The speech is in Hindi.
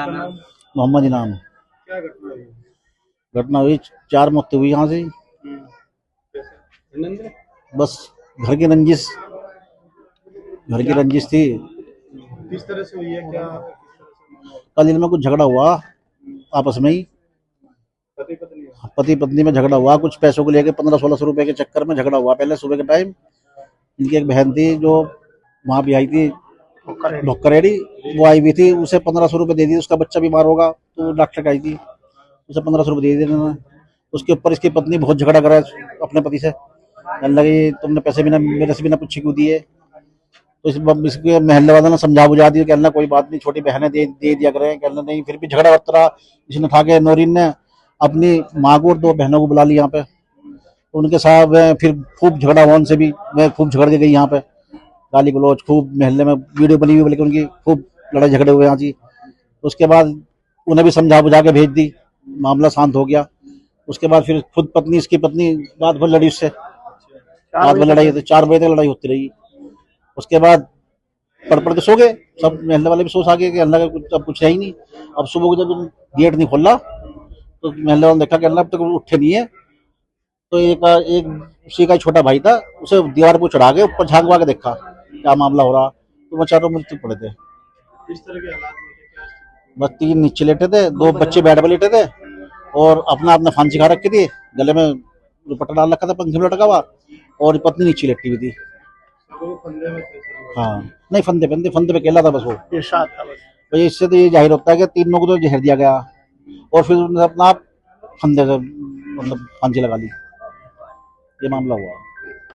क्या नाम? मोहम्मद इनाम। क्या घटना हुई? घटना हुई 4 मौतें हुई यहाँ से। कैसे? नंद? बस घर की रंजिश, घर की रंजिश थी। किस तरह से हुई है, क्या किस तरह से मामला है? कल इनमें कुछ झगड़ा हुआ आपस में ही, पति पत्नी है? पति पत्नी में झगड़ा हुआ कुछ पैसों को लेके, 1500-1600 रुपए के चक्कर में झगड़ा हुआ। पहले सुबह के टाइम इनकी एक बहन थी जो वहाँ भी आई थी, भोक्करेड़ी, वो आई भी थी। उसे 1500 रुपये दे दिए, उसका बच्चा बीमार होगा तो डॉक्टर का आई थी, उसे 1500 रुपये दे दिए उन्होंने। उसके ऊपर इसकी पत्नी बहुत झगड़ा करा अपने पति से, कहने लगी तुमने पैसे बिना मेरे से बिना पूछे क्यों दिए। तो इसके महल्ले वालों ने समझा बुझा दिया, कहना कोई बात नहीं, छोटी बहनें दे दिया करें, कहना नहीं। फिर भी झगड़ा होता रहा। इसने था कि नौरीन ने अपनी माँ को और 2 बहनों को बुला ली यहाँ पे, उनके साथ वह फिर खूब झगड़ा हुआ उनसे भी। वह खूब झगड़ के गई यहाँ पे, गाली गलौज खूब, महल्ले में वीडियो बनी हुई, बल्कि उनकी खूब लड़ाई झगड़े हुए यहाँ जी। उसके बाद उन्हें भी समझा बुझा के भेज दी, मामला शांत हो गया। उसके बाद फिर खुद पत्नी, इसकी पत्नी रात भर लड़ी उससे, रात भर लड़ाई होती, 4 बजे तक लड़ाई होती रही। उसके बाद पड़ के सो गए सब, महल्ले वाले भी सो सा गए कि अल्लाह का कुछ अब कुछ है ही नहीं। अब सुबह को जब गेट नहीं खोला तो महल्ले वाले ने देखा कि अल्लाह अब तक उठे नहीं है। तो एक उसी का छोटा भाई था, उसे दीवार पर चढ़ा के ऊपर झांक के देखा क्या मामला हो रहा, तो वो चारों मृत्यु पड़े थे। किस तरह के हालात में थे, क्या स्थिति बस 3 नीचे लेटे थे, 2 बच्चे बेड पे लेटे थे और अपना अपना फांसी खा रखी थी, गले में दुपट्टा डाल रखा था पंखे में लटका हुआ, और पत्नी नीचे लेटी हुई थी। थी? वो फंदे में थे सब? हाँ, नहीं फंदे फंदे पे अकेला था बस वो। ये साथ था बस? तो इससे तो ये जाहिर होता है कि 3 लोगों को तो जहर दिया गया और फिर उन्होंने अपना आप फंदे से मतलब फांसी लगा ली। ये मामला हुआ।